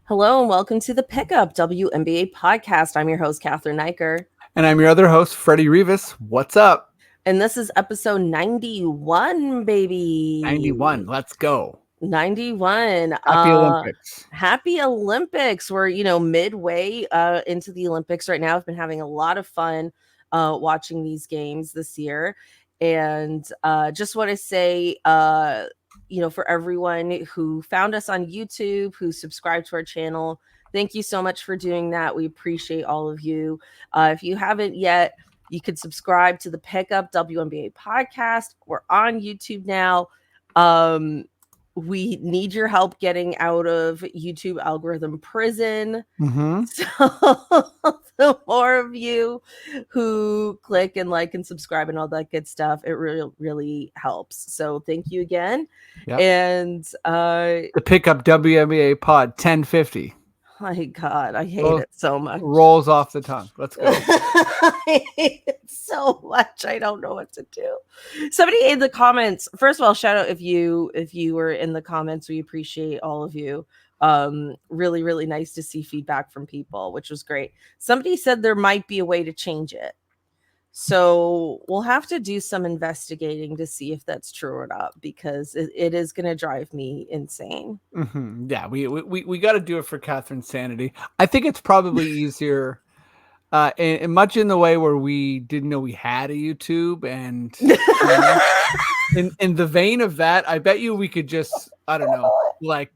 Hello and welcome to the Pickup WNBA podcast. I'm your host, Cathryn Naiker. And I'm your other host, Freddie Rivas. What's up? And this is episode 91, baby. 91. Let's go. 91. Happy Olympics. Happy Olympics. We're, midway into the Olympics right now. I've been having a lot of fun watching these games this year. And just want to say, for everyone who found us on YouTube, who subscribed to our channel, thank you so much for doing that. We appreciate all of you. If you haven't yet, you could subscribe to the Pickup WNBA podcast. We're on YouTube now. We need your help getting out of YouTube algorithm prison. Mm-hmm. So the more of you who click and like and subscribe and all that good stuff, it really, really helps. So thank you again. Yep. And the Pickup WNBA pod 1050. My God, I hate it so much. Rolls off the tongue. Let's go. I hate it so much. I don't know what to do. Somebody in the comments. First of all, shout out if you were in the comments. We appreciate all of you. Really, really nice to see feedback from people, which was great. Somebody said there might be a way to change it. So we'll have to do some investigating to see if that's true or not, because it is going to drive me insane. Mm-hmm. Yeah, we got to do it for Cathryn's sanity. I think it's probably easier, and much in the way where we didn't know we had a YouTube, and in the vein of that, I bet you we could just, I don't know, like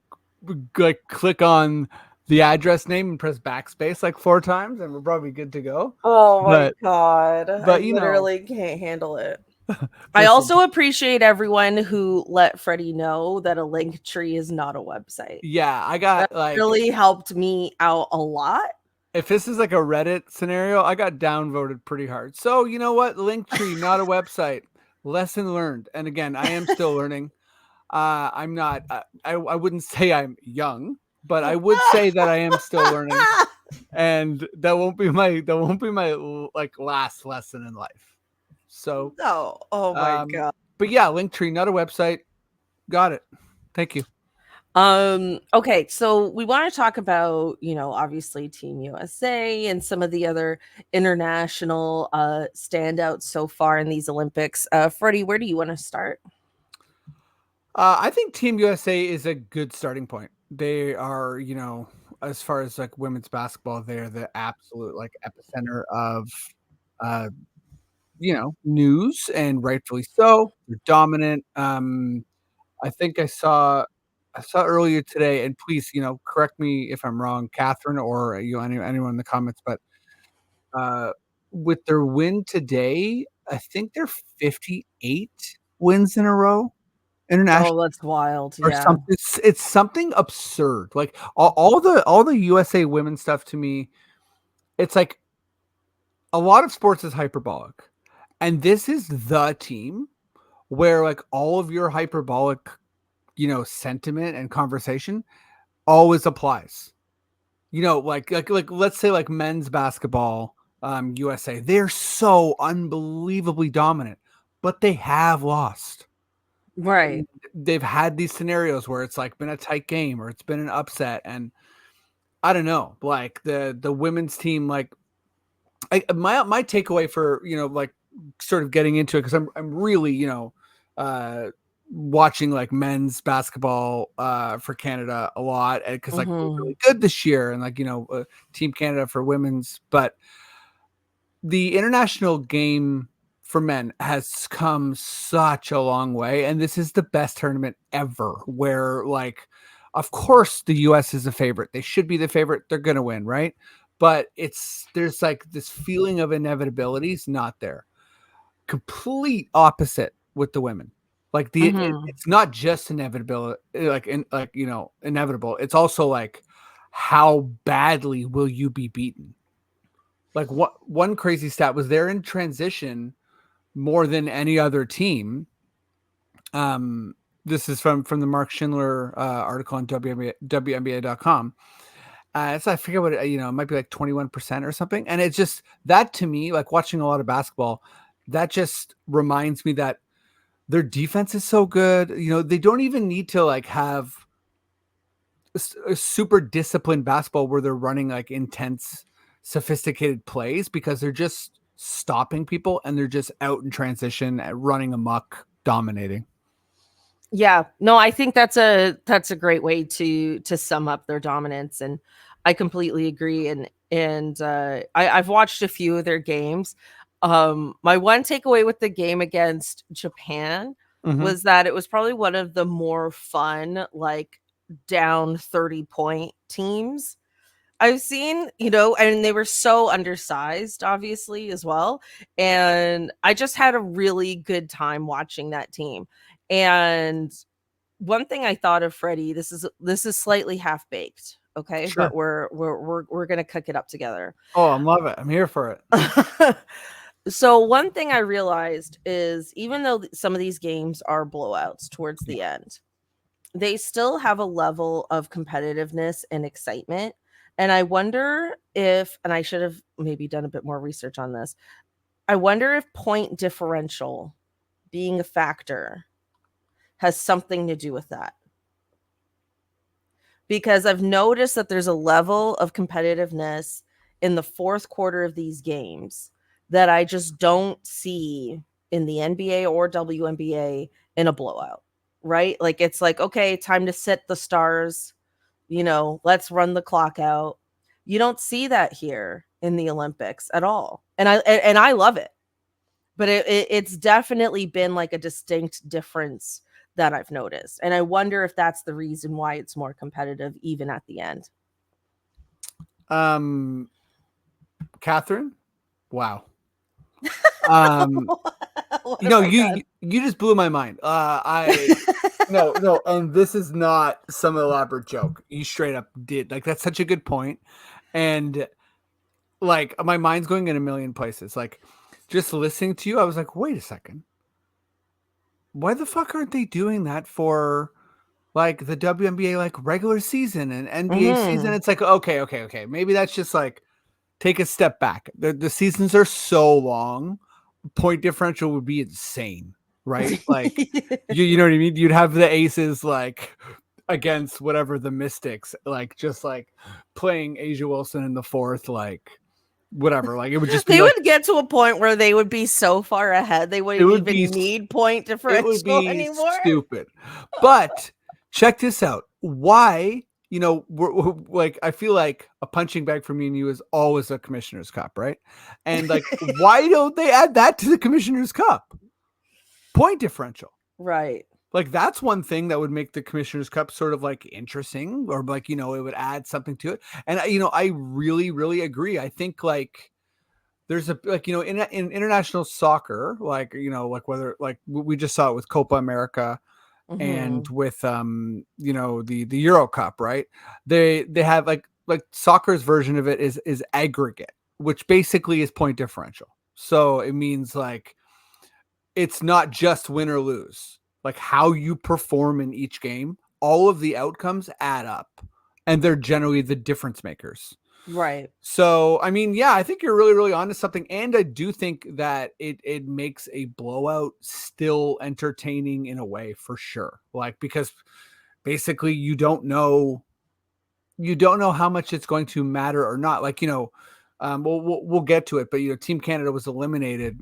click on the address name and press backspace like 4 times, and we're probably good to go. Oh my God. But I literally can't handle it. I also appreciate everyone who let Freddie know that a link tree is not a website. Yeah, I got that really helped me out a lot. If this is like a Reddit scenario, I got downvoted pretty hard. So you know what? Linktree, not a website. Lesson learned. And again, I am still learning. I'm not. I wouldn't say I'm young, but I would say that I am still learning, and that won't be my like last lesson in life. So no, oh my God. But yeah, Linktree, not a website. Got it. Thank you. Okay, so we want to talk about, obviously Team USA and some of the other international standouts so far in these Olympics. Freddie, where do you want to start? I think Team USA is a good starting point. They are, as far as like women's basketball, they're the absolute like epicenter of, news, and rightfully so. They're dominant. I think I saw earlier today, and please, correct me if I'm wrong, Cathryn, or anyone in the comments, but with their win today, I think they're 58 wins in a row. International. Oh, that's wild. Or yeah. something. It's something absurd. Like all the USA women stuff, to me, it's like a lot of sports is hyperbolic. And this is the team where like all of your hyperbolic, sentiment and conversation always applies. Like let's say like men's basketball, USA, they're so unbelievably dominant, but they have lost. Right. They've had these scenarios where it's like been a tight game or it's been an upset, and I don't know, like the women's team, like my takeaway for, like sort of getting into it, because I'm really, watching like men's basketball for Canada a lot, because like we're really good this year, and like, Team Canada for women's, but the international game for men has come such a long way, and this is the best tournament ever, where like, of course the US is a favorite. They should be the favorite. They're going to win, right? But there's like this feeling of inevitability is not there. Complete opposite with the women. Like it's not just inevitability, inevitable. It's also like, how badly will you be beaten? Like one crazy stat was they're in transition more than any other team. This is from the Mark Schindler article on WNBA.com. So I forget what it might be like 21% or something. And it's just that, to me, like watching a lot of basketball, that just reminds me that their defense is so good. They don't even need to like have super disciplined basketball where they're running like intense, sophisticated plays because they're just stopping people and they're just out in transition, running amok, dominating. Yeah, no, I think that's a great way to sum up their dominance, and I completely agree. And I've watched a few of their games. My one takeaway with the game against Japan Mm-hmm. was that it was probably one of the more fun, like down 30-point teams I've seen, and they were so undersized, obviously, as well. And I just had a really good time watching that team. And one thing I thought of Freddie, this is slightly half baked, okay, but Sure. we're gonna cook it up together. Oh, I love it. I'm here for it. So one thing I realized is even though some of these games are blowouts towards Yeah. the end, they still have a level of competitiveness and excitement. And I wonder if, and I should have maybe done a bit more research on this, I wonder if point differential being a factor has something to do with that. Because I've noticed that there's a level of competitiveness in the fourth quarter of these games that I just don't see in the NBA or WNBA in a blowout, right? Like it's like, okay, time to sit the stars, let's run the clock out. You don't see that here in the Olympics at all. And I love it. But it's definitely been like a distinct difference that I've noticed. And I wonder if that's the reason why it's more competitive even at the end. Cathryn, wow. Um, What have I done? you just blew my mind. No, and this is not some elaborate joke. You straight up did. Like that's such a good point. And like my mind's going in a million places. Like just listening to you, I was like, wait a second. Why the fuck aren't they doing that for like the WNBA like regular season and NBA season? Mhm. It's like okay. Maybe that's just like take a step back. The seasons are so long. Point differential would be insane, right? Like you know what I mean? You'd have the aces like against whatever the Mystics, like just like playing Asia Wilson in the fourth, like whatever. Like it would just be They like would get to a point where they would be so far ahead they it wouldn't would be even need point it would differential be anymore. stupid. But check this out. Why? We're like I feel like a punching bag for me and you is always a Commissioner's Cup, right? And like, why don't they add that to the Commissioner's Cup? Point differential. Right. Like that's one thing that would make the Commissioner's Cup sort of like interesting, or like it would add something to it. And I really, really agree. I think like there's a like in international soccer, like like whether like we just saw it with Copa America and Mhm. with the Euro Cup, right? They have like soccer's version of it is aggregate, which basically is point differential. So it means like it's not just win or lose, like how you perform in each game. All of the outcomes add up, and they're generally the difference makers. Right. So, I mean, yeah, I think you're really, really onto something. And I do think that it makes a blowout still entertaining in a way for sure. Like, because basically you don't know how much it's going to matter or not. Like, we'll get to it, but Team Canada was eliminated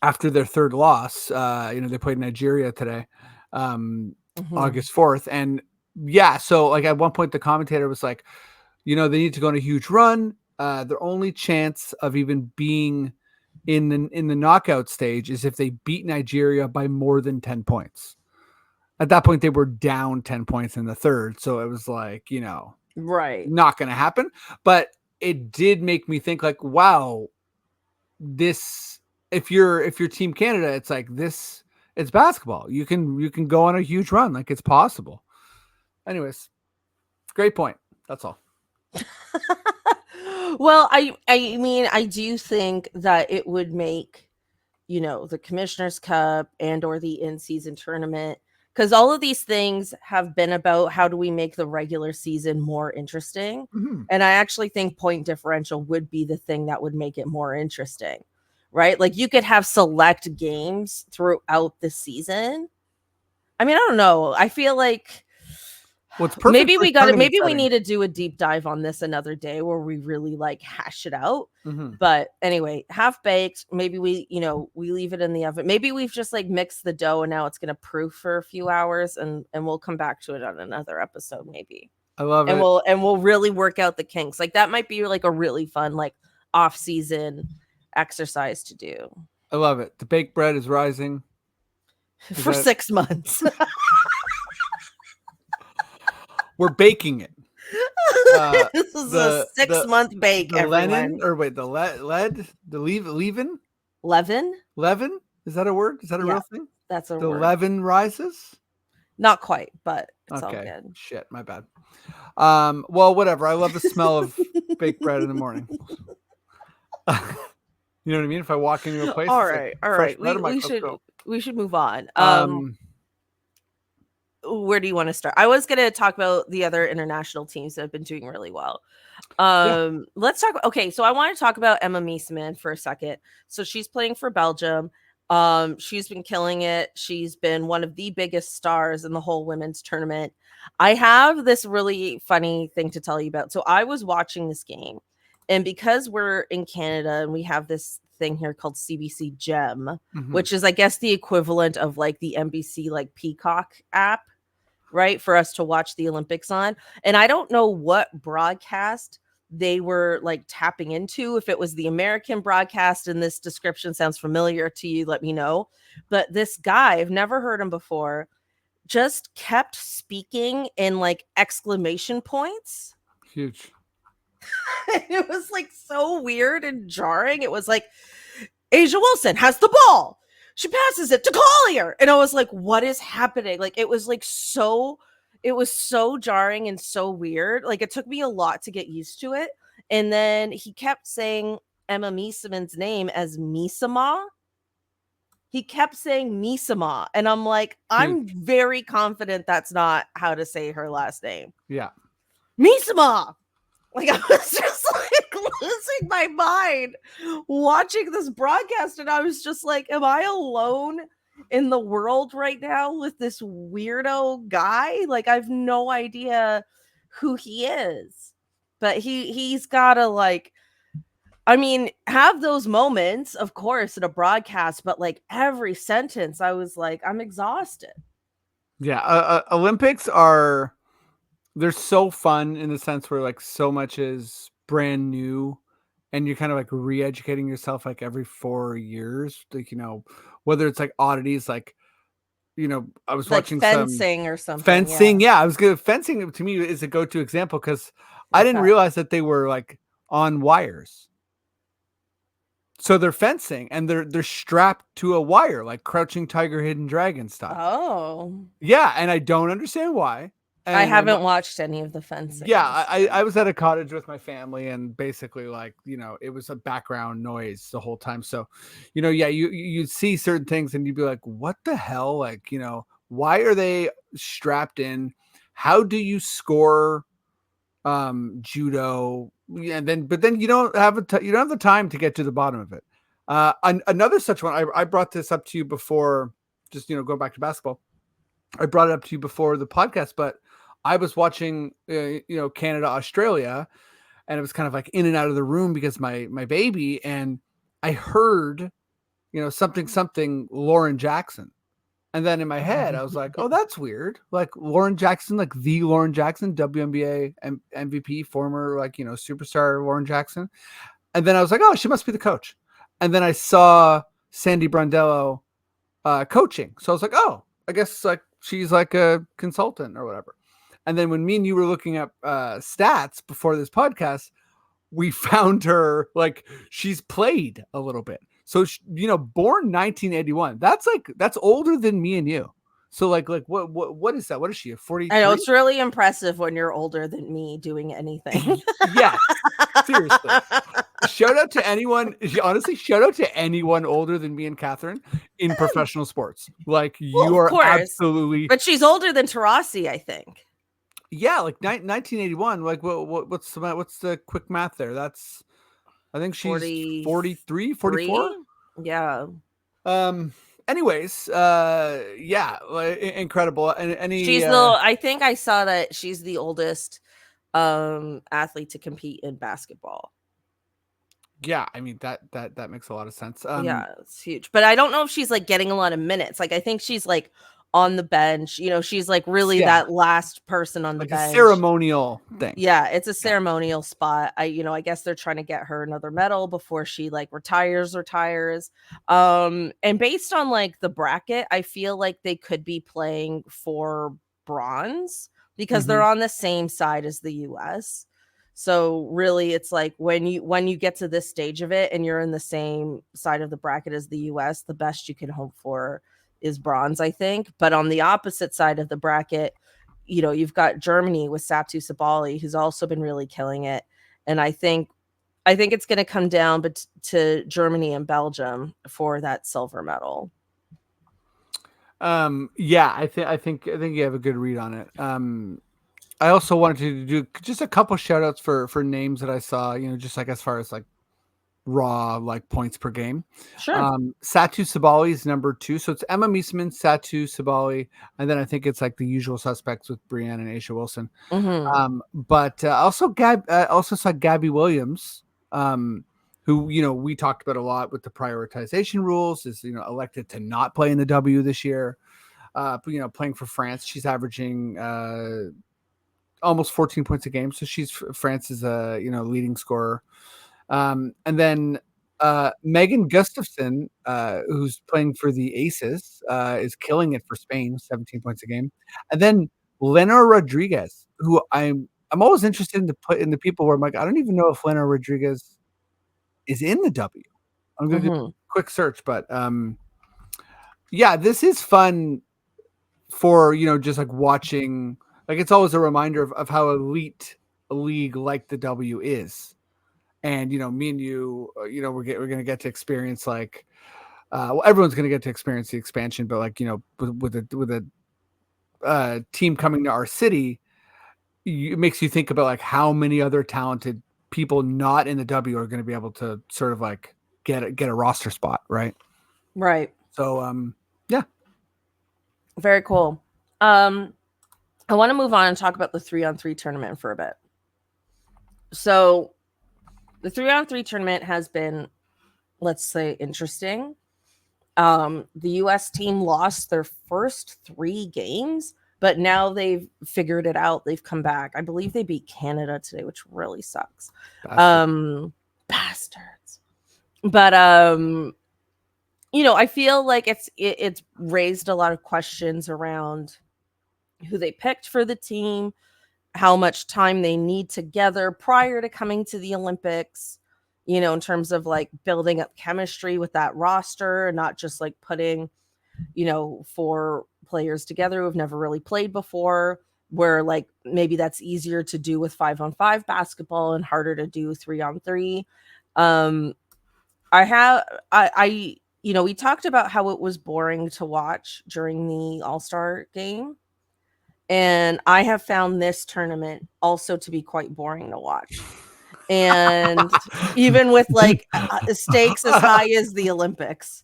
after their third loss. They played Nigeria today, Mhm. August 4th. And yeah, so like at one point the commentator was like, they need to go on a huge run. Their only chance of even being in the knockout stage is if they beat Nigeria by more than 10 points. At that point, they were down 10 points in the third. So it was like, Right. not going to happen. But it did make me think like, wow, this, if you're Team Canada, it's like this, it's basketball. You can go on a huge run. Like it's possible. Anyways, great point. That's all. Well, I mean, I do think that it would make, the Commissioner's Cup and or the in-season tournament, because all of these things have been about how do we make the regular season more interesting. Mm-hmm. And I actually think point differential would be the thing that would make it more interesting, right? Like you could have select games throughout the season. I mean, I don't know. I feel like Well, it's perfect for tournament maybe we setting. need to do a deep dive on this another day where we really like hash it out. Mm-hmm. But anyway, half baked. Maybe we, we leave it in the oven. Maybe we've just like mixed the dough and now it's gonna proof for a few hours, and we'll come back to it on another episode maybe. I love And it. we'll really work out the kinks. Like that might be like a really fun like off season exercise to do I love it. The baked bread is rising. for 6 months. We're baking it. This is a 6-month bake, the everyone. leaven, or wait, the lead, the leaven? Leaven? Leaven? Is that a word? Is that a real thing? That's a the word. leaven rises? Not quite, but it's all Okay. good. Shit, my bad. Well, whatever. I love the smell of baked bread in the morning. You know what I mean? If I walk into a place, All it's right, like all fresh right. bread, I'm like, We should move on. go. Where do you want to start? I was going to talk about the other international teams that have been doing really well. Yeah. Let's talk. Okay, so I want to talk about Emma Meesman for a second. So she's playing for Belgium. She's been killing it. She's been one of the biggest stars in the whole women's tournament. I have this really funny thing to tell you about. So I was watching this game, and because we're in Canada and we have this thing here called CBC Gem, which is, I guess, the equivalent of like the NBC like Peacock app, right, for us to watch the Olympics on. And I don't know what broadcast they were like tapping into, if it was the American broadcast, and this description sounds familiar to you, let me know. But this guy, I've never heard him before, just kept speaking in like exclamation points. Huge. It was like so weird and jarring. It was like, Asia Wilson has the ball. She passes it to Collier. And I was like, what is happening? Like, it was so jarring and so weird. Like, it took me a lot to get used to it. And then he kept saying Emma Meesman's name as Misama. He kept saying Misama. And I'm like, I'm very confident that's not how to say her last name. Yeah. Misama. Like, I was just like losing my mind watching this broadcast, and I was just like, am I alone in the world right now with this weirdo guy? Like, I have no idea who he is. But he's gotta, like, I mean, have those moments, of course, in a broadcast, but like every sentence, I was like, I'm exhausted. Yeah. Olympics they're so fun in the sense where like so much is brand new, and you're kind of like re-educating yourself like every 4 years, like, whether it's like oddities, like, I was Like watching fencing or something. fencing. Yeah, I was good. Fencing to me is a go-to example because I didn't realize that they were like on wires. So they're fencing and they're strapped to a wire, like Crouching Tiger, Hidden Dragon style. Oh, yeah, and I don't understand why. And I haven't watched any of the fencing. Yeah, I was at a cottage with my family, and basically, like, it was a background noise the whole time. So, yeah, you'd see certain things, and you'd be like, "What the hell?" Like, why are they strapped in? How do you score judo? Yeah, but then you don't have the time to get to the bottom of it. Another such one, I brought this up to you before, just go back to basketball. I brought it up to you before the podcast, but I was watching, Canada, Australia, and it was kind of like in and out of the room because my baby, and I heard, something Lauren Jackson. And then in my head, I was like, oh, that's weird. Like Lauren Jackson, like the Lauren Jackson, WNBA MVP, former, like, superstar Lauren Jackson. And then I was like, oh, she must be the coach. And then I saw Sandy Brondello coaching. So I was like, oh, I guess like she's like a consultant or whatever. And then when me and you were looking up stats before this podcast, we found her, like, she's played a little bit. So, born 1981. That's older than me and you. So what is that? What is she, a 43? I know, it's really impressive when you're older than me doing anything. Yeah, seriously. Shout out to anyone. Honestly, shout out to anyone older than me and Cathryn in professional sports. Like, you are absolutely. But she's older than Taurasi, I think. Yeah, like 1981. Like, what's the quick math there? That's, I think she's 43, 44. Yeah. anyways, yeah, incredible. And any, I think I saw that she's the oldest athlete to compete in basketball. yeah, I mean that makes a lot of sense. Yeah, it's huge. But I don't know if she's like getting a lot of minutes. Like I think she's like on the bench. She's like really Yeah, that last person on the like a bench. ceremonial thing. Yeah, it's a Yeah. ceremonial spot. I guess they're trying to get her another medal before she like retires. And based on like the bracket, I feel like they could be playing for bronze because they're Mm-hmm. on the same side as the US. So really it's like when you get to this stage of it and you're in the same side of the bracket as the US, the best you can hope for is bronze, I think. But on the opposite side of the bracket, you've got Germany with Satu Sabali, who's also been really killing it. And I think it's going to come down to Germany and Belgium for that silver medal. Yeah, I think you have a good read on it. I also wanted to do just a couple shout outs for names that I saw, just like as far as like raw like points per game. Sure. Satu Sabali is number 2. So it's Emma Meesman, Satu Sabali, and then I think it's like the usual suspects with Brienne and Aisha Wilson. Mm-hmm. But also saw Gabby Williams, who we talked about a lot with the prioritization rules, is elected to not play in the W this year. Playing for France, she's averaging almost 14 points a game, so she's France's leading scorer. And then Megan Gustafson, who's playing for the Aces, is killing it for Spain, 17 points a game. And then Lena Rodriguez, who I'm always interested in to put in the people where I'm like, I don't even know if Lena Rodriguez is in the W. I'm going to do Mm-hmm. a quick search, but yeah, this is fun for just like watching. Like it's always a reminder of how elite a league like the W is. And me and you, we're gonna get to experience like, well, everyone's gonna get to experience the expansion, but like with a team coming to our city, it makes you think about like how many other talented people not in the W are going to be able to sort of like get a roster spot, right? Right. So yeah. Very cool. I want to move on and talk about the 3-on-3 tournament for a bit. So the 3-on-3 tournament has been, let's say, interesting. The US team lost their first 3 games, but now they've figured it out. They've come back. I believe they beat Canada today, which really sucks. Bastards. But I feel like it's raised a lot of questions around who they picked for the team, how much time they need together prior to coming to the Olympics, in terms of like building up chemistry with that roster and not just like putting, 4 players together who have never really played before, where like maybe that's easier to do with 5-on-5 basketball and harder to do 3-on-3. We talked about how it was boring to watch during the All-Star game. And I have found this tournament also to be quite boring to watch. And even with like stakes as high as the Olympics.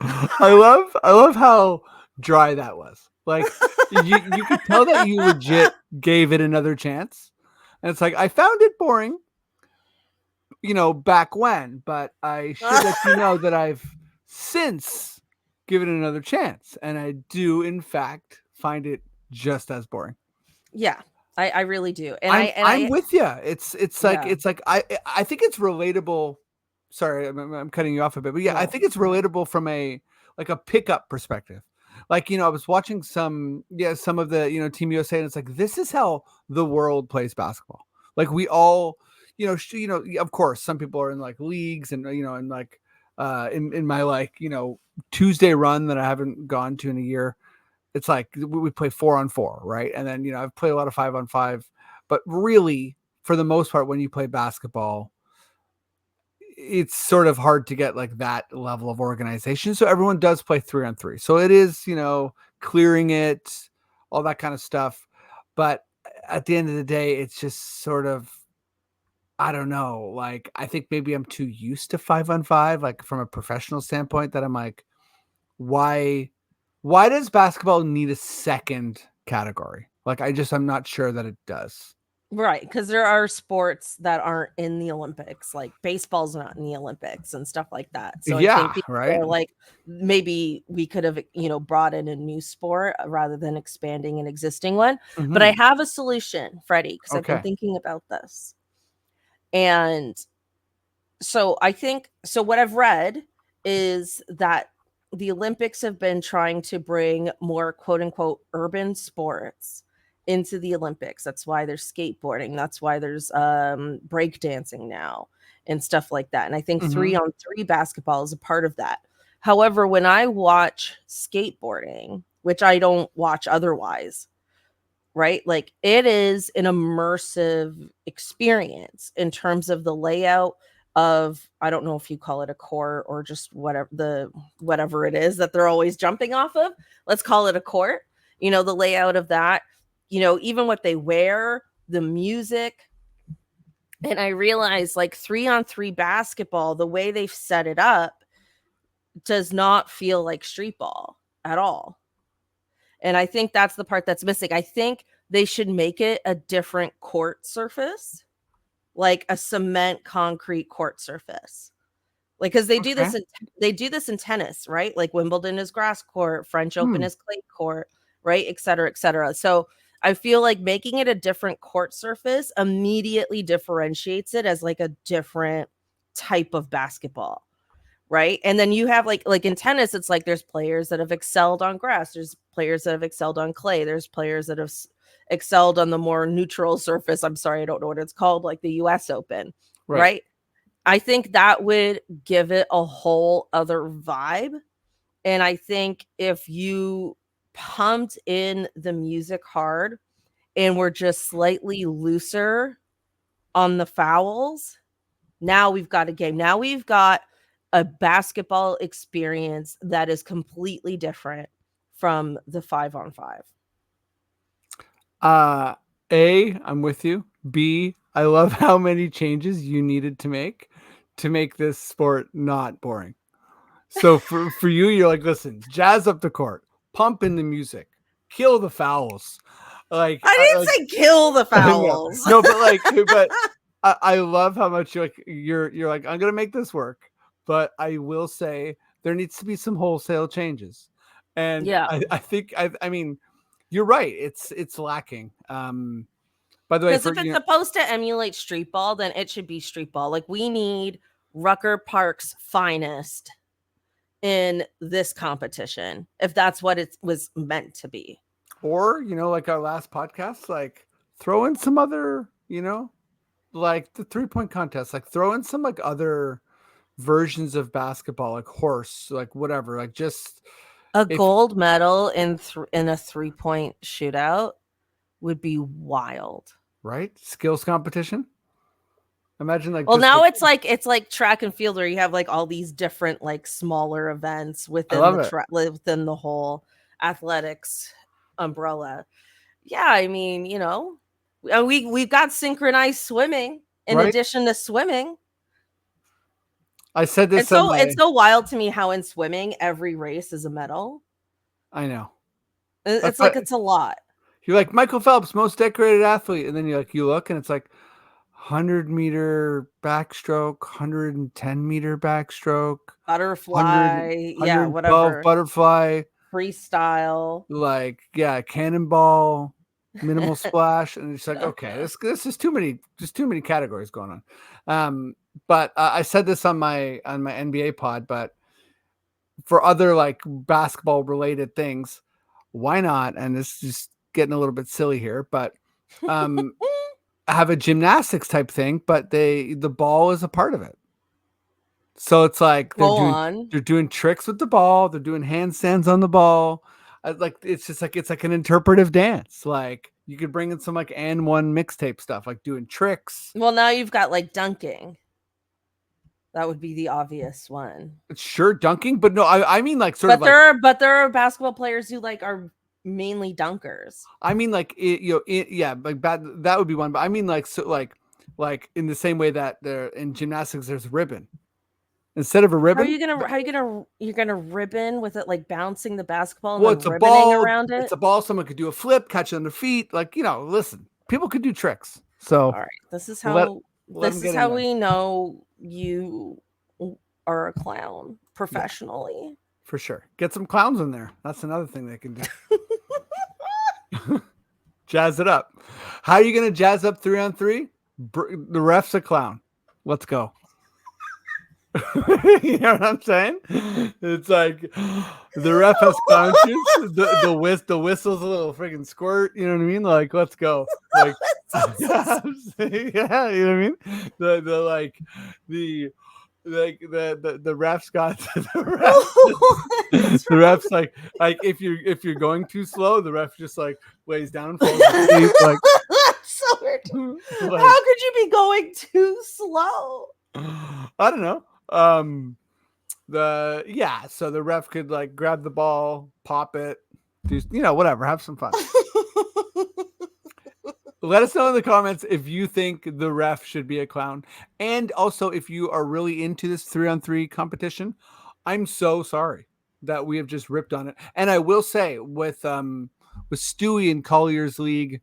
I love how dry that was. Like you could tell that you legit gave it another chance. And it's like, I found it boring, back when, but I should let you know that I've since given it another chance. And I do, in fact, find it just as boring. Yeah, I really do. And I'm with you. It's like yeah. I think it's relatable. Sorry, I'm cutting you off a bit, but yeah, I No. think it's relatable from a pickup perspective. Like, I was watching some of the Team USA, and it's like, this is how the world plays basketball. Like we all, of course, some people are in like leagues, and and like in my like Tuesday run that I haven't gone to in a year. It's like we play 4-on-4, right? And then I've played a lot of 5-on-5, but really, for the most part, when you play basketball, it's sort of hard to get like that level of organization. So everyone does play 3-on-3. So it is, clearing it, all that kind of stuff. But at the end of the day, it's just sort of, I don't know. Like, I think maybe I'm too used to 5-on-5, like from a professional standpoint, that I'm like, why does basketball need a second category? Like I'm not sure that it does. Right, because there are sports that aren't in the Olympics, like baseball's not in the Olympics and stuff like that. So I think Yeah, people right. are like, maybe we could have, brought in a new sport rather than expanding an existing one. But I Mm-hmm. have a solution, Freddie, because I've been Okay. thinking about this. And so I think, so what I've read is that the Olympics have been trying to bring more quote unquote urban sports into the Olympics. That's why there's skateboarding. That's why there's breakdancing now and stuff like that. And I think Mm-hmm. 3-on-3 basketball is a part of that. However, when I watch skateboarding, which I don't watch otherwise, right? Like it is an immersive experience in terms of the layout of, I don't know if you call it a court or just whatever it is that they're always jumping off of. Let's call it a court. The layout of that, even what they wear, the music. And I realize like 3-on-3 basketball, the way they've set it up does not feel like street ball at all. And I think that's the part that's missing. I think they should make it a different court surface, like a cement concrete court surface. Like, because Okay. they do this in tennis, right? Like Wimbledon is grass court, French Open Hmm. is clay court, right? Et cetera, et cetera. So I feel like making it a different court surface immediately differentiates it as like a different type of basketball. Right. And then you have like in tennis, it's like there's players that have excelled on grass. There's players that have excelled on clay. There's players that have excelled on the more neutral surface. I'm sorry, I don't know what it's called, like the U.S. Open. Right. Right. I think that would give it a whole other vibe. And I think if you pumped in the music hard and were just slightly looser on the fouls, now we've got a game. Now we've got a basketball experience that is completely different from the 5-on-5. Uh, I'm with you. B, I love how many changes you needed to make this sport not boring. So for you, you're like, listen, jazz up the court, pump in the music, kill the fouls. I didn't say kill the No, fouls. no, but I love how much you're like, I'm gonna make this work, but I will say there needs to be some wholesale changes, and Yeah. I think I mean you're right. It's lacking. By the way, Because for if it's supposed to emulate street ball, then it should be street ball. Like we need Rucker Park's finest in this competition, if that's what it was meant to be. or like our last podcast, like throw in some other like the 3-point contest, like throw in some like other versions of basketball, like horse, like whatever, like just A if gold medal in a 3-point shootout would be wild. right skills competition. Imagine like Well, just now like it's like track and field where you have like all these different like smaller events I within love it. within the whole athletics umbrella. Yeah, I mean, we've got synchronized swimming in Right? addition to swimming. I said this It's on so my it's so wild to me how in swimming every race is a medal. I know. That's It's like what it's a lot. you're like Michael Phelps, most decorated athlete, and then you look and it's like 100-meter backstroke, 110-meter backstroke, 100 Butterfly, yeah, 112 whatever. butterfly, Freestyle. like yeah, cannonball, minimal splash, and it's like okay, this is too many categories going on. But I said this on my NBA pod, but for other like basketball related things, why not? And this is just getting a little bit silly here, but um, have a gymnastics type thing, but the ball is a part of it. So it's like Go on. they're doing tricks with the ball, they're doing handstands on the ball. Like it's just like it's like an interpretive dance. Like you could bring in some like and one mixtape stuff, like doing tricks. Well, now you've got like dunking. That would be the obvious one. Sure, dunking, but no, I mean like sort of But like there are basketball players who like are mainly dunkers. I mean, like yeah, like that would be one. But I mean, like so, like in the same way that there in gymnastics, there's ribbon, instead of a How are ribbon. you gonna you're gonna ribbon with it, like bouncing the basketball and Well, then it's a ribboning ball. around It's it? a ball. Someone could do a flip, catch it on their feet. Like, listen, people could do tricks. So All right. let let them get in there We know you are a clown yeah, professionally. for sure. Get some clowns in there. That's another thing they can do. Jazz it up. How are you going to jazz up 3-on-3? The ref's a clown. Let's go. You know what I'm saying? It's like the ref has clown shoes. The whistle's a little freaking squirt. You know what I mean? Like, let's go. Like, yeah, you know what I mean? The like the the refs got What's the wrong? refs like if you're going too slow, the ref just like lays down, falls asleep, like That's so weird. like How could you be going too slow? I don't know. So the ref could like grab the ball, pop it, do whatever, have some fun. Let us know in the comments if you think the ref should be a clown, and also if you are really into this 3-on-3 competition. I'm so sorry that we have just ripped on it. And I will say with Stewie in Collier's league,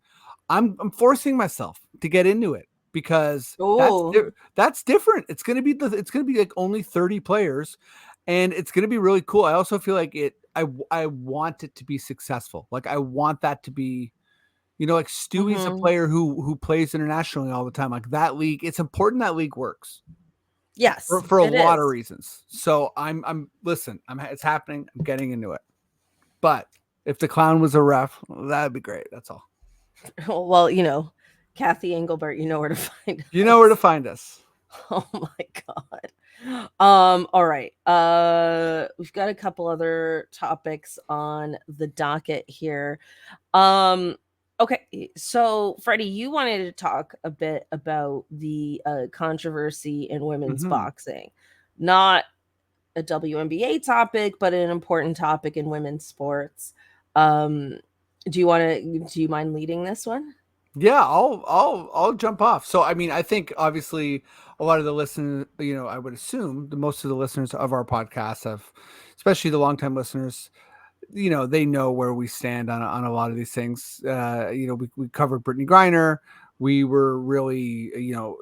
I'm forcing myself to get into it because Oh. that's different. It's gonna be like only 30 players, and it's gonna be really cool. I also feel like I want it to be successful. Like I want that to be. Like Stewie's a Mhm. player who plays internationally all the time. Like that league, it's important that league works Yes, for a it lot of is. reasons. So listen, it's happening. I'm getting into it. But if the clown was a ref, that'd be great. That's all. Well, Kathy Engelbert, you know where to find You know where to us. find us. Oh my god. All right. We've got a couple other topics on the docket here. Um okay, so Freddie, you wanted to talk a bit about the controversy in women's Mm-hmm. boxing. Not a WNBA topic, but an important topic in women's sports. Um do you mind leading this one? Yeah, I'll jump off. So I mean, I think obviously a lot of the listeners, I would assume the most of the listeners of our podcast have, especially the longtime listeners, they know where we stand on a lot of these things. We covered Brittany Griner. We were really,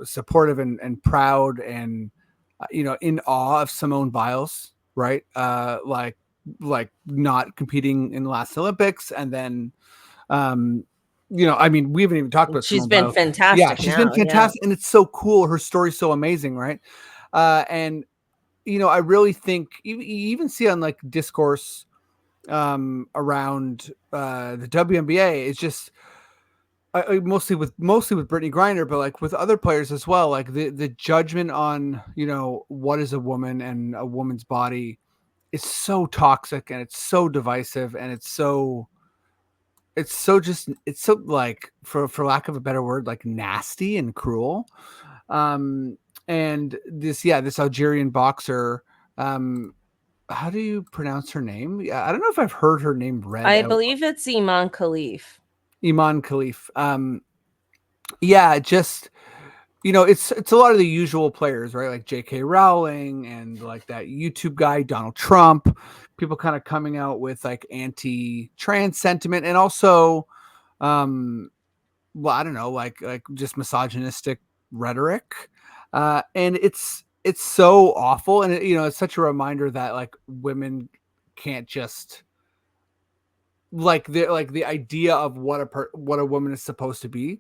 supportive and proud and, in awe of Simone Biles, right? Like not competing in the last Olympics. And then, I mean, we haven't even talked about She's Simone been Biles. Yeah, fantastic she's been now, yeah. fantastic. And it's so cool. Her story's so amazing, right? And, I really think you even see on like discourse around the WNBA is just mostly with Brittany Griner, but like with other players as well. Like the judgment on what is a woman and a woman's body is so toxic and it's so divisive and it's so like for lack of a better word, like nasty and cruel. Um, and this Algerian boxer. How do you pronounce her name? Yeah, I don't know if I've heard her name read I out. believe it's Imane Khelif. Imane Khelif. Yeah, just it's a lot of the usual players, right? Like J.K. Rowling and like that YouTube guy Donald Trump. People kind of coming out with like anti-trans sentiment and also, well, I don't know, like just misogynistic rhetoric, and it's so awful, and it's such a reminder that like women can't just like the idea of what a woman is supposed to be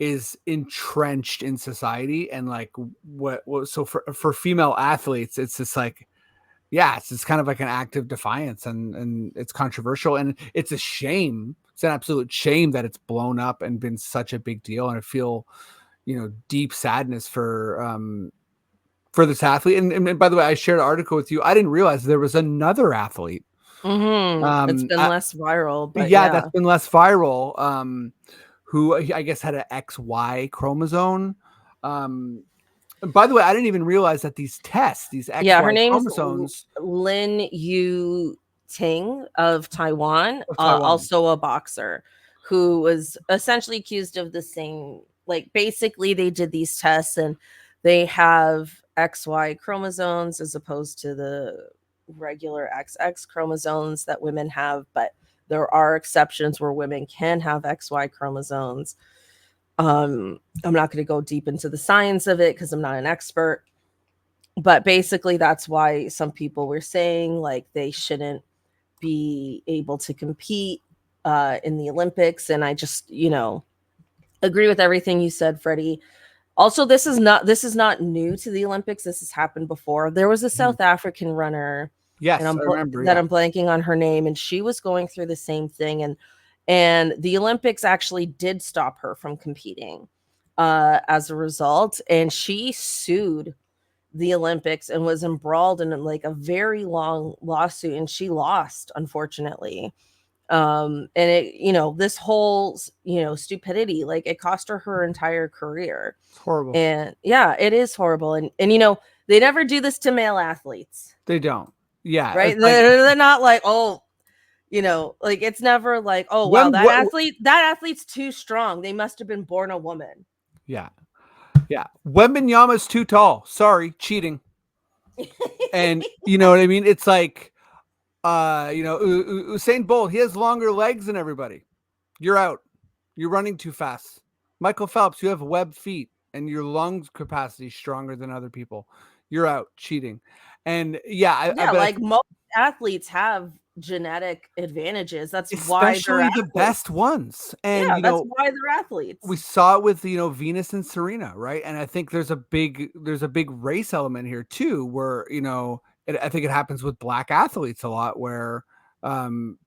is entrenched in society and like what so for female athletes it's just like yeah it's just kind of like an act of defiance and it's controversial and it's a shame. It's an absolute shame that it's blown up and been such a big deal, and I feel deep sadness for this athlete. And by the way, I shared an article with you. I didn't realize there was another athlete. It's been I, less viral, but yeah, yeah. that's been less viral. Who I guess had an XY chromosome. By the way, I didn't even realize that these tests, these Yeah, her XY name's chromosomes Lin Yu-ting of Taiwan, of Taiwan. also a boxer who was essentially accused of the same, like basically they did these tests and they have XY chromosomes as opposed to the regular XX chromosomes that women have, but there are exceptions where women can have XY chromosomes. I'm not going to go deep into the science of it because I'm not an expert, but basically that's why some people were saying like they shouldn't be able to compete in the Olympics. And I just, agree with everything you said, Freddie. Also, this is not new to the Olympics. This has happened before. There was a South African runner, and Yes, I remember. that Yeah. I'm blanking on her name, and she was going through the same thing, and the Olympics actually did stop her from competing as a result, and she sued the Olympics and was embroiled in like a very long lawsuit, and she lost, unfortunately. And it, this whole, stupidity, like it cost her her entire career. It's horrible. And yeah, it is horrible. And they never do this to male athletes, They don't. Yeah. right? It's like They're not like, oh, like it's never like, oh wow, when what that athlete's too strong. They must have been born a woman. yeah. Yeah. Wembenyama's too tall. Sorry, cheating. And you know what I mean? It's like Usain Bolt, he has longer legs than everybody. You're out. You're running too fast. Michael Phelps, you have web feet and your lungs capacity is stronger than other people. You're out. Cheating. And yeah, I Yeah, bet like most athletes have genetic advantages. That's why they're especially the athletes. best ones. And Yeah, that's why they're we athletes. saw it with Venus and Serena, right? And I think there's a big race element here too, where I think it happens with black athletes a lot, where um,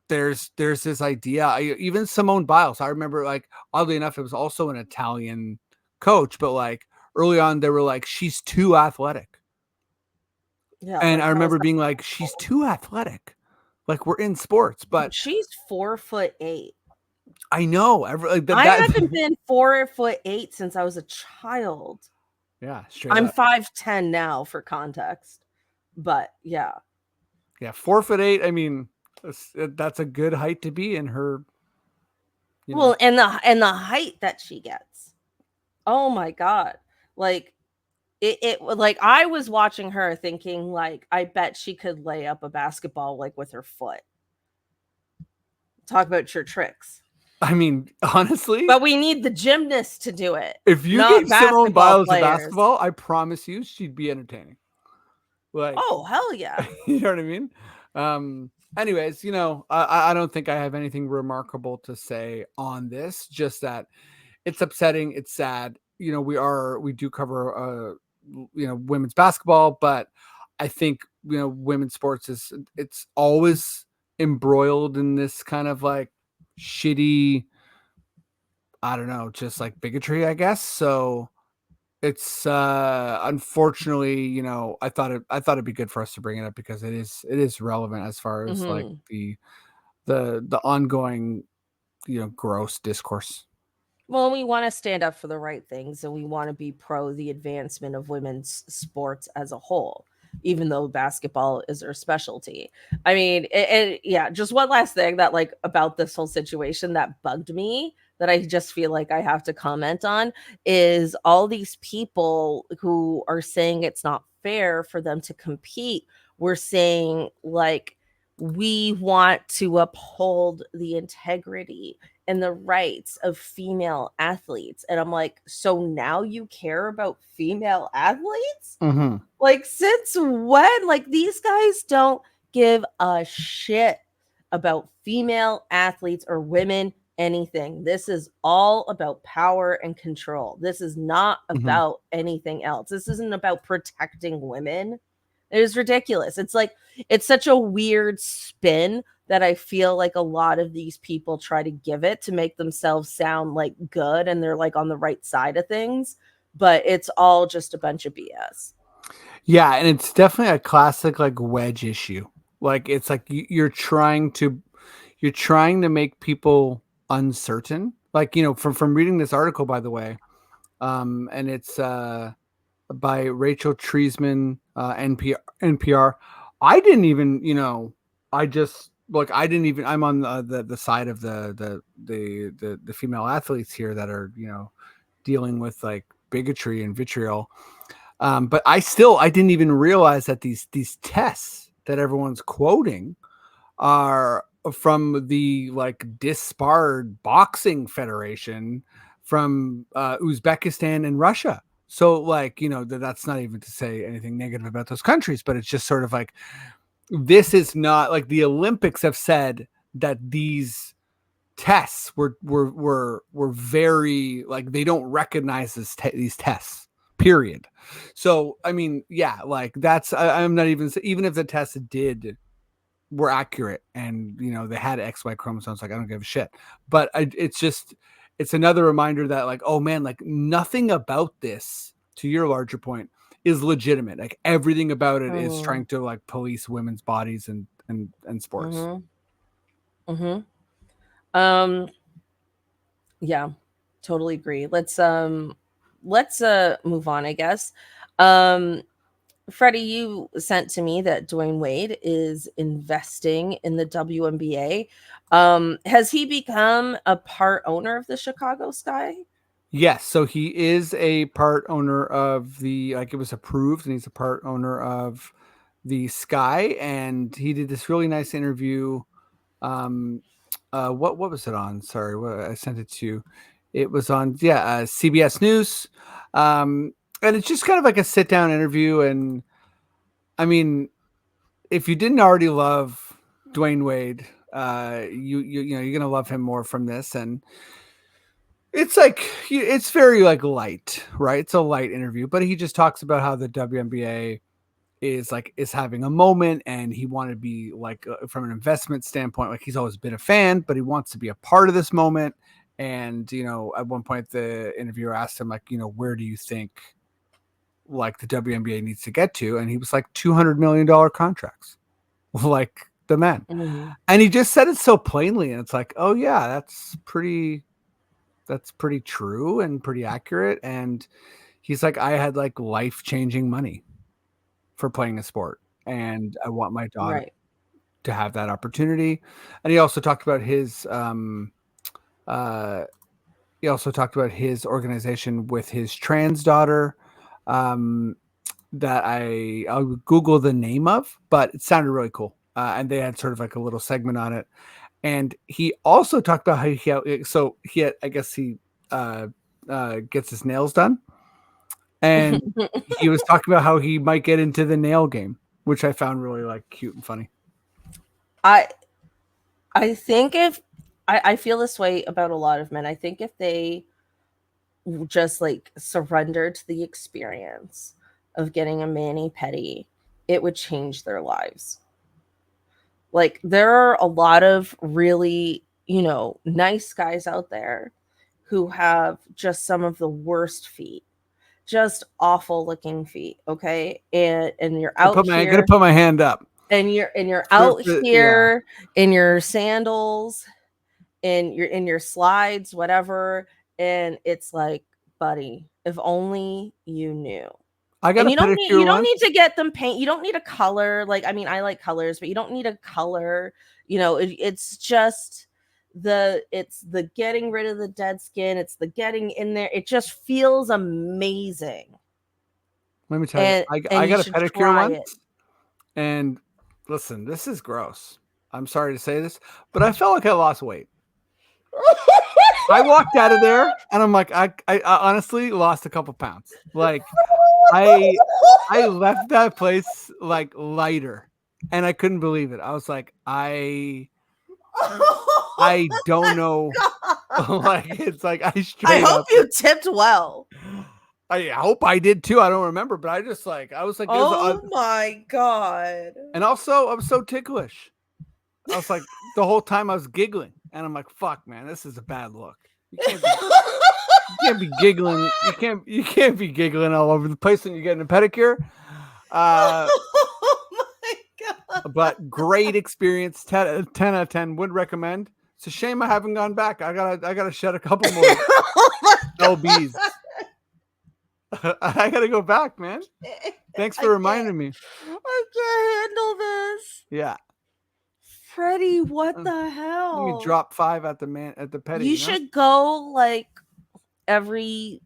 there's this idea. Even Simone Biles, I remember, like, oddly enough, it was also an Italian coach, but like early on, they were like, she's too athletic, Yeah, and like I how is remember that being like, she's possible? too athletic. Like, we're in sports, but She's 4'8". I know like I that haven't been 4'8" since I was a child. yeah, straight I'm up. 5'10" now for context. But yeah. Yeah, 4'8". I mean, that's a good height to be in her. Well, and the height that she gets. Oh my god. Like it like I was watching her thinking like I bet she could lay up a basketball like with her foot. Talk about your tricks. I mean, honestly, But we need the gymnasts to do it, if you not gave Simone basketball Biles a players. basketball, I promise you, she'd be entertaining. Like, Oh, hell yeah. you know what I mean? Anyways, I don't think I have anything remarkable to say on this. Just that it's upsetting. It's sad. We do cover, women's basketball, but I think, women's sports it's always embroiled in this kind of like shitty, I don't know, just like bigotry, I guess. So it's unfortunately, I thought it'd be good for us to bring it up because it is relevant as far as like Mhm. the ongoing, gross discourse. Well, we want to stand up for the right things and we want to be pro the advancement of women's sports as a whole, even though basketball is their specialty. I mean, yeah, just one last thing that, like, about this whole situation that bugged me that I just feel like I have to comment on is all these people who are saying it's not fair for them to compete. We're saying, like, we want to uphold the integrity and the rights of female athletes. And I'm like, so now you care about female athletes? Mm-hmm. Like, since when? Like, these guys don't give a shit about female athletes or women anything. This is all about power and control. This is not Mm-hmm. about anything else. This isn't about protecting women. It is ridiculous. It's like, it's such a weird spin that I feel like a lot of these people try to give it to make themselves sound like good and they're like on the right side of things, but it's all just a bunch of BS. Yeah, and it's definitely a classic like wedge issue. Like, it's like you're trying to make people uncertain. Like, from reading this article, by the way, and it's by Rachel Treisman, NPR. I didn't even, I just like I didn't even. I'm on the side of the female athletes here that are dealing with like bigotry and vitriol. But I didn't even realize that these tests that everyone's quoting are from the like disbarred boxing federation from Uzbekistan and Russia. So like, that's not even to say anything negative about those countries, but it's just sort of like, this is not like the Olympics have said that these tests were very like, they don't recognize these tests, period. So I mean, yeah, like I'm not even if the tests were accurate and they had XY chromosomes, like I don't give a shit. But it's another reminder that like, oh man, like nothing about this, to your larger point, is legitimate. Like everything about it is trying to like police women's bodies and sports. Yeah, totally agree. Let's move on, I guess. Um Freddie, you sent to me that Dwane Wade is investing in the WNBA. Has he become a part owner of the Chicago Sky? Yes, so he is a part owner of the, like, it was approved, and he's a part owner of the Sky, and he did this really nice interview. What was it on? Sorry, I sent it to you. It was on CBS News, and it's just kind of like a sit down interview. And I mean, if you didn't already love Dwane Wade, you're gonna love him more from this. And it's like, it's very like light, right? It's a light interview, but he just talks about how the WNBA is having a moment, and he wanted to be like, from an investment standpoint, like he's always been a fan, but he wants to be a part of this moment. And at one point the interviewer asked him, like, where do you think like the WNBA needs to get to? And he was like, $200 million contracts, like the man. Mm-hmm. And he just said it so plainly, and it's like, oh yeah, that's pretty true and pretty accurate. And he's like, I had like life-changing money for playing a sport, and I want my daughter Right. to have that opportunity. And he also talked about his organization with his trans daughter, that I'll Google the name of, but it sounded really cool. And they had sort of like a little segment on it. And he also talked about how I guess he gets his nails done. And he was talking about how he might get into the nail game, which I found really like cute and funny. I I think if I feel this way about a lot of men. I think if they just like surrender to the experience of getting a mani pedi, it would change their lives. Like there are a lot of really, nice guys out there who have just some of the worst feet, just awful looking feet, okay? And you're out I'm gonna here put my hand up. and you're out here in your sandals and you're in your slides, whatever, and it's like, buddy, if only you knew. I got And a pedicure you don't once. need to get them paint. You don't need a color. Like, I mean, I like colors, but you don't need a color. It's just it's the getting rid of the dead skin. It's the getting in there. It just feels amazing. Let me tell you, And I you got a should pedicure try it. once, and listen, this is gross. I'm sorry to say this, but I felt like I lost weight. I walked out of there, and I'm like, I honestly lost a couple pounds. Like, I left that place like lighter, and I couldn't believe it. I was like, I don't know. Like, it's like I I straight hope up. you tipped well. I hope I did too. I don't remember, but I was like, it was, Oh my god. and also I was so ticklish. I was like, the whole time I was giggling, and I'm like, fuck, man, this is a bad look. You can't be giggling. You can't be giggling all over the place when you're getting a pedicure. Oh my god. But great experience. 10 out of 10. Would recommend. It's a shame I haven't gone back. I gotta shed a couple more LBs. I gotta go back, man. Thanks for reminding me. I can't handle this. Yeah. Freddie, what the Let me hell? drop 5 at the petty. You should go like every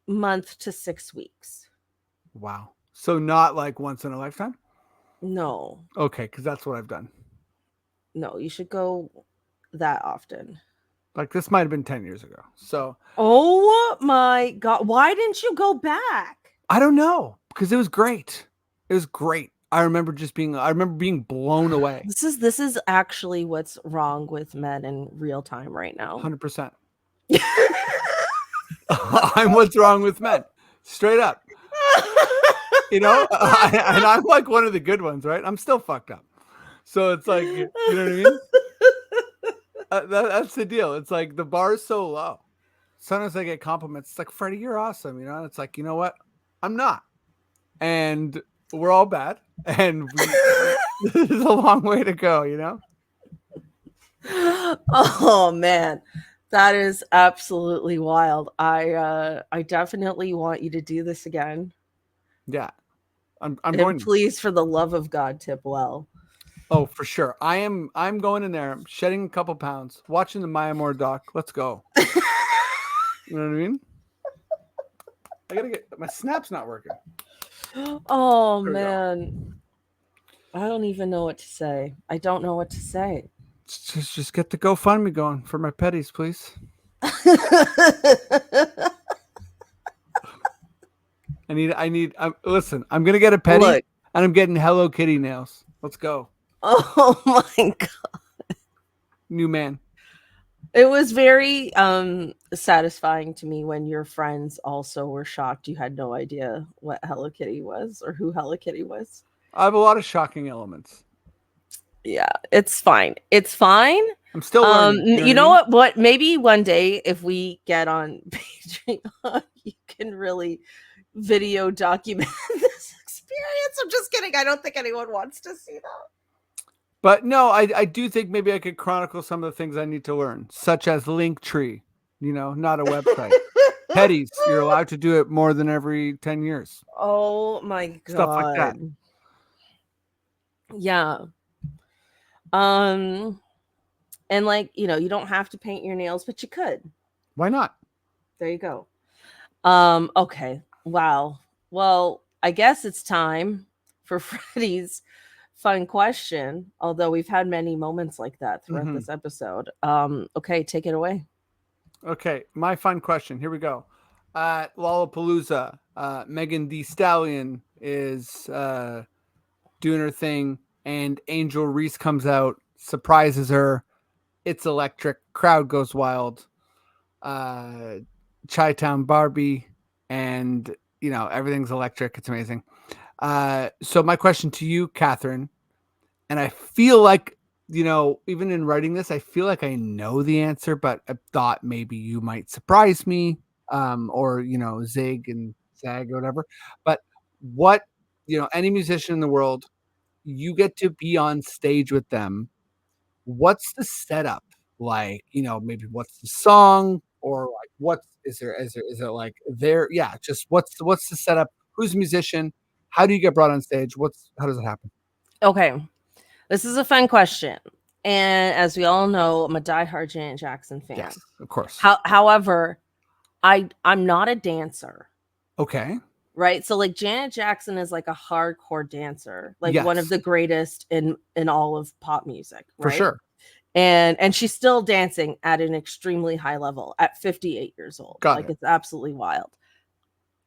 month to 6 weeks. Wow. So not like once in a lifetime? No, Okay, because that's what I've done. no, you should go that often. Like this might have been 10 years ago. So Oh my God. Why didn't you go back? I don't know because it was great. It was great. I remember being blown away. This is actually what's wrong with men in real time right now. 100%. I'm what's wrong with men. Straight up. And I'm like one of the good ones, right? I'm still fucked up. So it's like, you know what I mean? That's the deal. It's like the bar is so low. Sometimes I get compliments. It's like, Freddie, you're awesome. And it's like, you know what? I'm not. And we're all bad. And this is a long way to go. Oh man. That is absolutely wild. I definitely want you to do this again. Yeah. I'm And going. please, for the love of God, tip well. Oh, for sure. I'm going in there. I'm shedding a couple pounds, watching the Myanmar doc. Let's go. You know what I mean? I gotta get my snap's not working. Oh There we go. man. I don't even know what to say. I don't know what to say. Just get the GoFundMe going for my petties, please. Listen, I'm gonna get a petty. Look. And I'm getting Hello Kitty nails. Let's go. Oh my God. New man. It was very satisfying to me when your friends also were shocked you had no idea what Hello Kitty was or who Hello Kitty was. I have a lot of shocking elements. Yeah, it's fine. It's fine. I'm still learning. You know what? Maybe one day if we get on Patreon, you can really video document this experience. I'm just kidding. I don't think anyone wants to see that. But no, I do think maybe I could chronicle some of the things I need to learn, such as Linktree, not a website. Petties, you're allowed to do it more than every 10 years. Oh my God. Stuff like that. Yeah. And you don't have to paint your nails, but you could. Why not? There you go. Okay. Wow. Well, I guess it's time for Freddie's fun question, although we've had many moments like that throughout this episode. Okay, take it away. Okay, my fun question. Here we go. At Lollapalooza, Megan Thee Stallion is doing her thing, and Angel Reese comes out, surprises her. It's electric. Crowd goes wild. Chi-Town Barbie, and everything's electric. It's amazing. So my question to you, Cathryn, and I feel like even in writing this, I feel like I know the answer, but I thought maybe you might surprise me, or zig and zag or whatever. But what any musician in the world, you get to be on stage with them. What's the setup like? Maybe what's the song, or like what is it like there? Yeah, just what's the setup? Who's a musician? How do you get brought on stage? How does it happen? Okay. This is a fun question. And as we all know, I'm a diehard Janet Jackson fan. Yes, of course. However, I'm not a dancer. Okay. Right? So like Janet Jackson is like a hardcore dancer, like one of the greatest in all of pop music, right? For sure. And she's still dancing at an extremely high level at 58 years old. It's absolutely wild.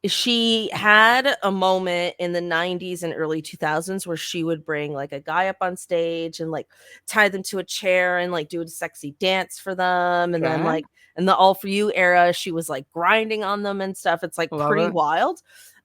She had a moment in the 90s and early 2000s where she would bring like a guy up on stage and like tie them to a chair and like do a sexy dance for them. And then like in the All For You era, she was like grinding on them and stuff. It's like pretty wild.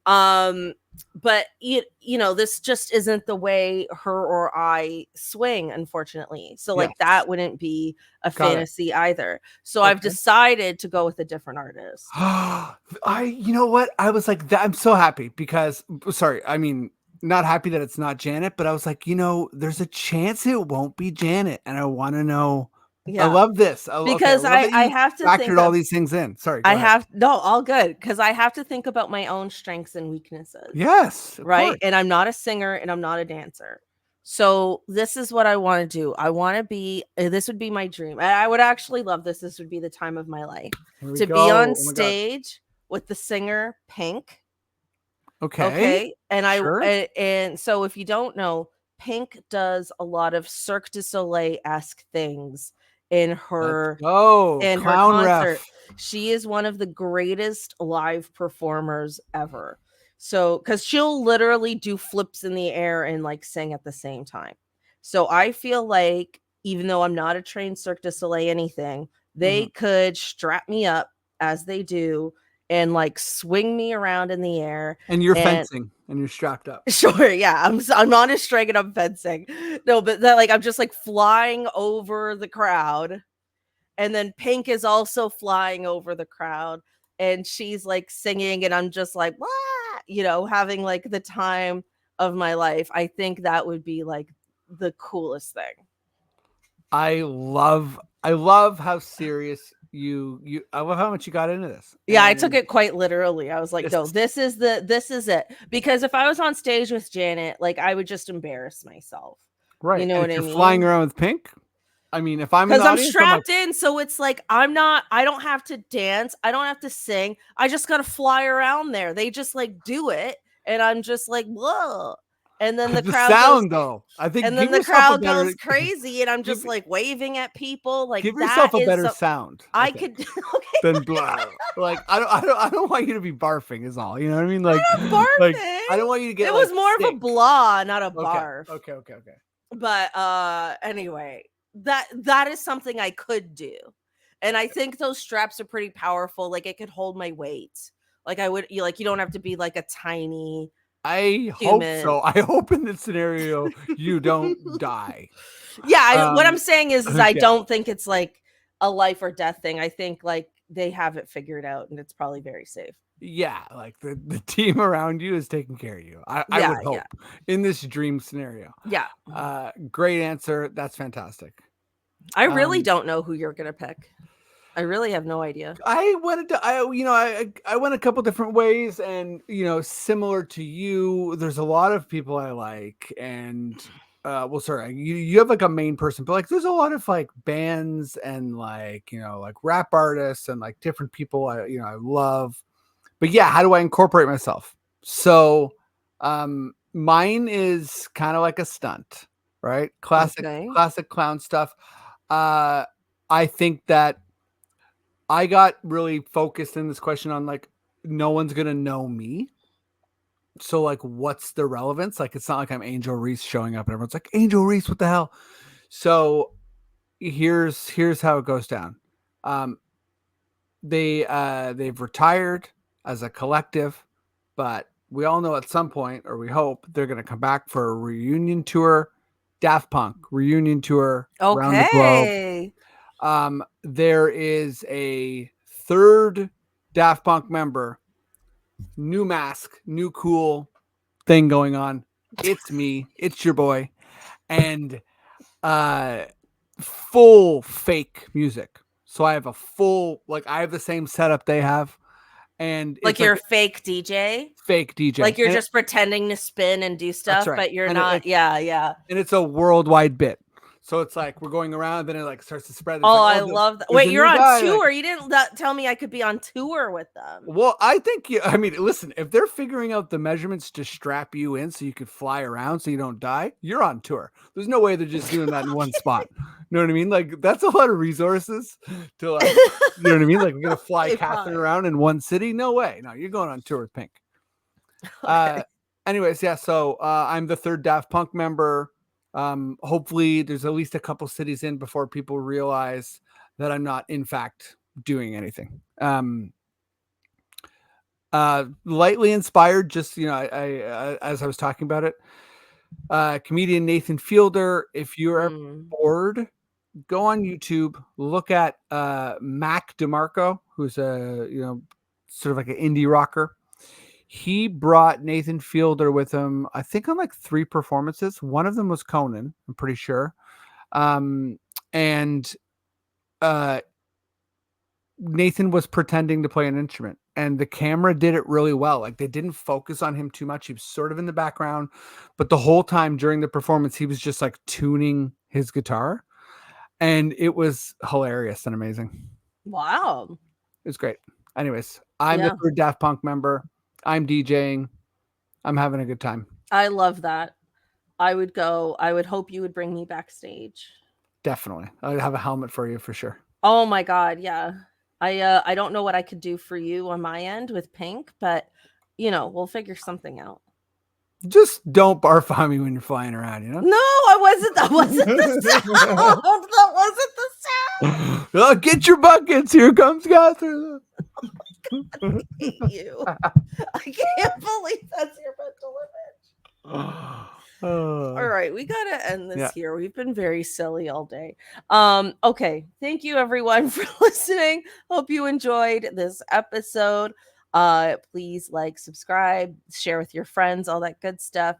But this just isn't the way her or I swing, unfortunately. So like that wouldn't be a fantasy either. So I've decided to go with a different artist. You know what? I was like, I'm so happy because, sorry, I mean, not happy that it's not Janet, but I was like, there's a chance it won't be Janet, and I want to know. Yeah. I love this because I have to factored all these things in. Sorry, all good, because I have to think about my own strengths and weaknesses. Yes, right. And I'm not a singer and I'm not a dancer. So this is what I want to do. I want to be. This would be my dream. I would actually love this. This would be the time of my life to be on stage with the singer Pink. Okay. Okay, and Sure. and so if you don't know, Pink does a lot of Cirque du Soleil-esque things in Let's her go. in her Clown concert. ref. She is one of the greatest live performers ever. So, because she'll literally do flips in the air and like sing at the same time. So I feel like even though I'm not a trained Cirque du Soleil anything, they Mhm. could strap me up as they do and like swing me around in the air. And you're And fencing and you're strapped up. sure, yeah, I'm not as straight up fencing. No, but that like I'm just like flying over the crowd, and then Pink is also flying over the crowd, and she's like singing, and I'm just like, what, having like the time of my life. I think that would be like the coolest thing. I love how serious you I love how much you got into this. Yeah, I took And it quite literally. I was like, this no, this is it. Because if I was on stage with Janet, like I would just embarrass myself. You right. know And what if I you're flying mean? around with Pink, I mean, if I'm in Because the I'm audience, I'm like, strapped in, so it's like I don't have to dance, I don't have to sing, I just gotta fly around there. They just like do it, and I'm just like, whoa. And then the the crowd goes, sound though. I think and then the crowd goes give crazy, and I'm just like waving at people. Like give that yourself a is better sound, I I think, could okay. than blah. Like I don't want you to be barfing is all. You know what I mean? I'm not Like I barfing. don't want you to It get was like more of a sick. blah, not a Okay. barf. Okay. Okay. Okay. But anyway, that is something I could do. And I think those straps are pretty powerful. Like it could hold my weight. Like you don't have to be like a tiny I hope human. so. I hope in this scenario you don't die. Yeah, what I'm Um saying is I okay. don't think it's like a life or death thing. I think like they have it figured out and it's probably very safe. Yeah, like the team around you is taking care of you. I would Yeah, yeah. hope in this dream scenario. Yeah. Great answer. That's fantastic. I really Um, don't know who you're going to pick. I really have no idea. I went to I went a couple different ways, and similar to you, there's a lot of people I like, and well, sorry, you have like a main person, but like there's a lot of like bands and like like rap artists and like different people I love. But yeah, how do I incorporate myself? So mine is kind of like a stunt, right? Okay. Classic clown stuff. Uh I think that I got really focused in this question on like no one's gonna know me. So like what's the relevance? Like it's not like I'm Angel Reese showing up and everyone's like, Angel Reese, what the hell? So here's how it goes down. Um they've retired as a collective, but we all know at some point, or we hope, they're gonna come back for a reunion tour. Daft Punk reunion tour around the globe. Okay. There is a third Daft Punk member, new mask, new cool thing going on. It's me, it's your boy, and uh, full fake music. So I have a full, like, I have the same setup they have, and Like it's like you're a fake DJ? fake DJ. Like you're And just pretending to spin and do that's stuff, right. but you're And it, not. Yeah, yeah. and it's a worldwide bit. So it's like we're going around, then it like starts to spread. It's Oh, like, I oh, love that. there's Wait, a you're new on guy. Like, tour. You didn't tell me I could be on tour with them. well, I think I mean, listen, if they're figuring out the measurements to strap you in so you could fly around so you don't die, you're on tour. There's no way they're just doing that in one spot. You know what I mean? Like that's a lot of resources to like, you know what I mean? Like we're gonna fly Okay, Cathryn fine. around in one city. No way. No, you're going on tour with Pink. Uh Okay. anyways, yeah, so I'm the third Daft Punk member. Hopefully there's at least a couple cities in before people realize that I'm not in fact doing anything. Lightly inspired, just I as I was talking about it, comedian Nathan Fielder. If you're Mm. bored, go on YouTube, look at Mac DeMarco, who's a sort of like an indie rocker. He brought Nathan Fielder with him, I think, on like 3 performances. One of them was Conan, I'm pretty sure. And uh Nathan was pretending to play an instrument, and the camera did it really well. Like they didn't focus on him too much. He was sort of in the background, but the whole time during the performance, he was just like tuning his guitar, and it was hilarious and amazing. Wow. It was great. Anyways, I'm the Yeah. third Daft Punk member. I'm DJing. I'm having a good time. I love that. I would go. I would hope you would bring me backstage. Definitely. I'd have a helmet for you for sure. Oh my god, yeah. I don't know what I could do for you on my end with Pink, but we'll figure something out. Just don't barf on me when you're flying around, you know? No, I wasn't. That wasn't the sound. That wasn't the sound. Oh, get your buckets. Here comes Cathryn. I hate you. I can't believe that's your mental image. All right, we gotta end this Yeah. here. We've been very silly all day. Okay. Thank you everyone for listening. Hope you enjoyed this episode. Please like, subscribe, share with your friends, all that good stuff.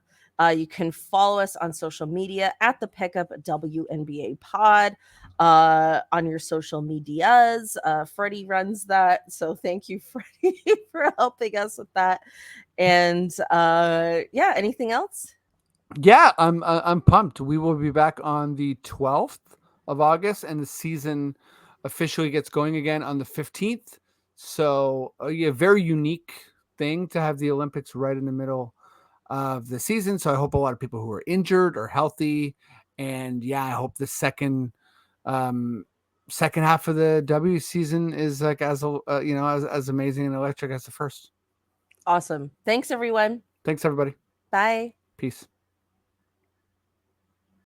You can follow us on social media at the Pickup WNBA Pod on your social medias. Freddie runs that, so thank you, Freddie, for helping us with that. And yeah, anything else? Yeah, I'm pumped. We will be back on the 12th of August, and the season officially gets going again on the 15th. So, yeah, very unique thing to have the Olympics right in the middle of the season. So, I hope a lot of people who are injured are healthy, and yeah, I hope the um, second half of the W season is like as amazing and electric as the first. Awesome. Thanks, everyone. Thanks, everybody. Bye. Peace.